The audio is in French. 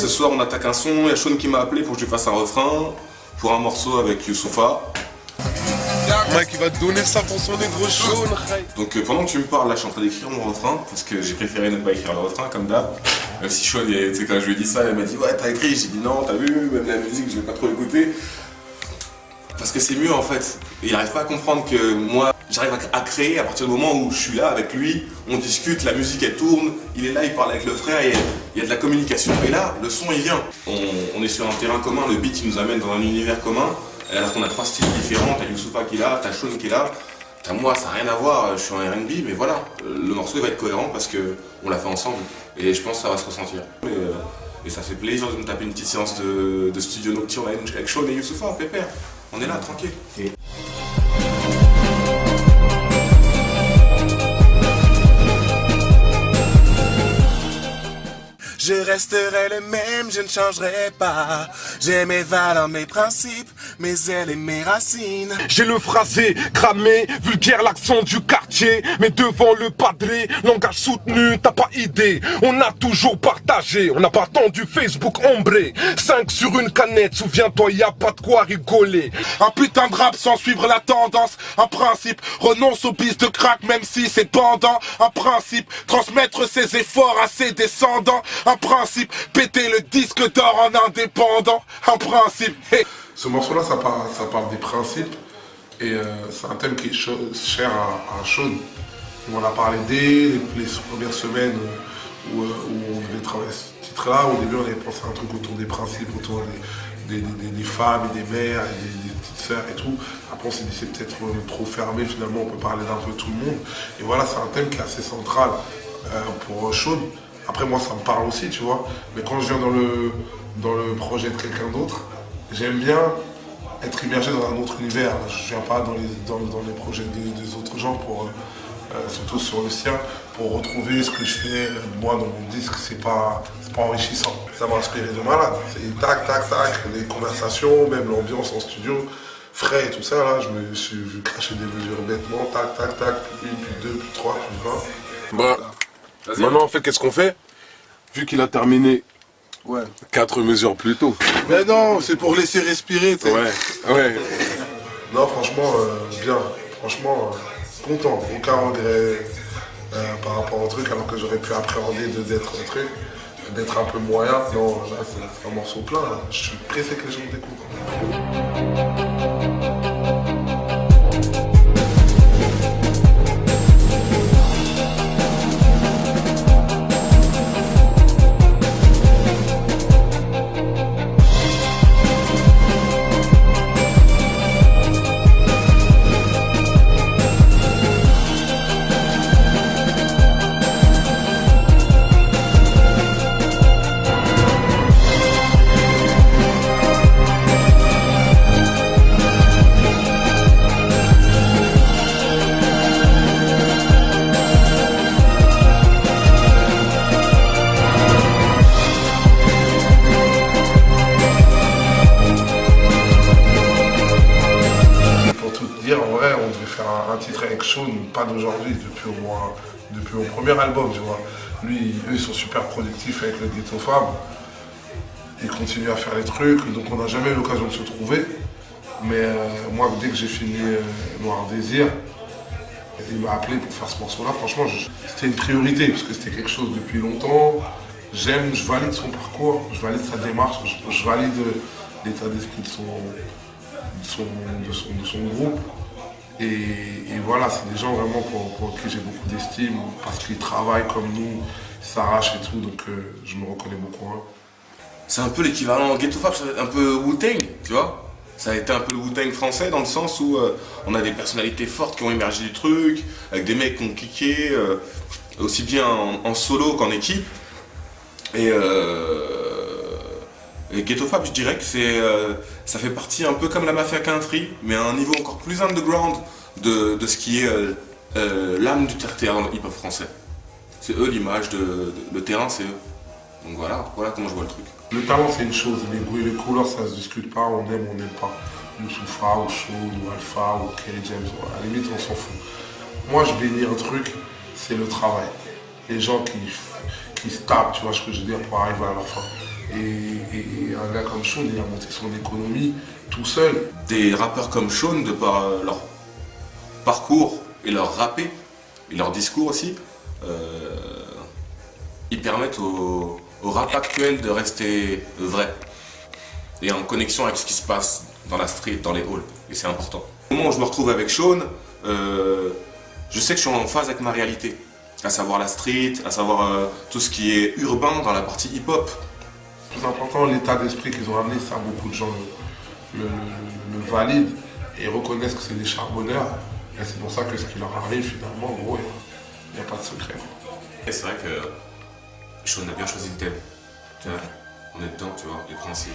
ce soir on attaque un son, il y a Sean qui m'a appelé pour que je lui fasse un refrain pour un morceau avec Youssoupha. Mec, il va te donner ça pour son négro Sean. Donc pendant que tu me parles, là je suis en train d'écrire mon refrain, parce que j'ai préféré ne pas écrire le refrain comme d'hab. Même si Sean, tu sais, quand je lui ai dit ça, il m'a dit ouais t'as écrit, j'ai dit non, t'as vu, même la musique je l'ai pas trop écouté. Parce que c'est mieux en fait. Et il n'arrive pas à comprendre que moi j'arrive à créer à partir du moment où je suis là avec lui, on discute, la musique elle tourne, il est là, il parle avec le frère, il y a de la communication. Et là, le son il vient. On est sur un terrain commun, le beat il nous amène dans un univers commun. Alors qu'on a trois styles différents, t'as Youssoupha qui est là, t'as Sean qui est là, t'as moi, ça n'a rien à voir, je suis en R&B, mais voilà, le morceau il va être cohérent parce qu'on l'a fait ensemble et je pense que ça va se ressentir. Et ça fait plaisir de me taper une petite séance de studio nocturne avec Sean et Youssoupha, pépère. On est là, tranquille. Je resterai le même, je ne changerai pas. J'ai mes valeurs, mes principes, mes ailes et mes racines. J'ai le phrasé, cramé, vulgaire l'accent du quartier. Mais devant le padré, langage soutenu, t'as pas idée. On a toujours partagé, on n'a pas attendu Facebook ombré. 5 sur une canette, souviens-toi, y a pas de quoi rigoler. Un putain de rap sans suivre la tendance. Un principe, renonce au bis de crack même si c'est pendant. Un principe, transmettre ses efforts à ses descendants. Un principe, péter le disque d'or en indépendant. Un principe, hey. Ce morceau-là, ça parle des principes. Et c'est un thème qui est cher à Sean. On en a parlé dès les premières semaines où on devait travailler ce titre-là. Au début, on avait pensé à un truc autour des principes, autour des femmes et des mères et des petites sœurs et tout. Après, on s'est dit c'est peut-être trop fermé. Finalement, on peut parler d'un peu tout le monde. Et voilà, c'est un thème qui est assez central pour Sean. Après moi ça me parle aussi, tu vois, mais quand je viens dans le projet de quelqu'un d'autre, j'aime bien être immergé dans un autre univers. Je viens pas dans les projets des autres gens, surtout sur le sien, pour retrouver ce que je fais moi dans mon disque, c'est pas enrichissant. Ça m'a inspiré de malade, c'est tac, tac, tac, les conversations, même l'ambiance en studio, frais et tout ça, là, je me suis vu cracher des mesures bêtement, tac, tac, tac, puis 1, puis 2, puis 3, puis 20. Bah. Maintenant, en fait, qu'est-ce qu'on fait? Vu qu'il a terminé 4 mesures plus tôt. Mais non, c'est pour laisser respirer, tu sais. Ouais. Non, franchement, bien. Franchement, content. Aucun regret par rapport au truc, alors que j'aurais pu appréhender d'être un peu moyen. Non, là, c'est un morceau plein. Là. Je suis pressé que les gens me découvrent. Un titre avec Sean, pas d'aujourd'hui, depuis mon premier album, tu vois. Lui, eux, ils sont super productifs avec le Ghetto Fab. Ils continuent à faire les trucs, donc on n'a jamais eu l'occasion de se trouver. Mais moi, dès que j'ai fini Noir Désir, il m'a appelé pour faire ce morceau-là. Franchement, c'était une priorité, parce que c'était quelque chose depuis longtemps. Je valide son parcours, je valide sa démarche, je valide l'état d'esprit de son groupe. Et voilà, c'est des gens vraiment pour qui j'ai beaucoup d'estime, parce qu'ils travaillent comme nous, ils s'arrachent et tout, donc je me reconnais beaucoup. Hein. C'est un peu l'équivalent Ghetto Fab, ça va être un peu Wu-Tang, tu vois. Ça a été un peu le Wu-Tang français dans le sens où on a des personnalités fortes qui ont émergé du truc, avec des mecs qui ont kické, aussi bien en solo qu'en équipe. Et Ghetto Fab, je dirais que ça fait partie un peu comme la Mafia Country, mais à un niveau encore plus underground de ce qui est l'âme du terre-terre dans le hip-hop français. C'est eux l'image, le terrain c'est eux. Donc voilà comment je vois le truc. Le talent c'est une chose, les goûts et les couleurs ça se discute pas, on aime ou on n'aime pas. Youssoupha ou Sean ou Alpha ou Kerry James, à la limite on s'en fout. Moi je bénis un truc, c'est le travail. Les gens qui se tapent, tu vois ce que je veux dire, pour arriver à la fin. Et un gars comme Sean, il a monté son économie tout seul. Des rappeurs comme Sean, de par leur parcours et leur rappé, et leur discours aussi, ils permettent au rap actuel de rester vrai et en connexion avec ce qui se passe dans la street, dans les halls, et c'est important. Au moment où je me retrouve avec Sean, je sais que je suis en phase avec ma réalité, à savoir la street, à savoir tout ce qui est urbain dans la partie hip-hop. Plus important, l'état d'esprit qu'ils ont amené, ça beaucoup de gens le valident et reconnaissent que c'est des charbonneurs. Et c'est pour ça que ce qui leur arrive finalement, gros, il n'y a pas de secret. Et c'est vrai que Sean a bien choisi le thème. Tu vois, on est dedans, tu vois, les principes.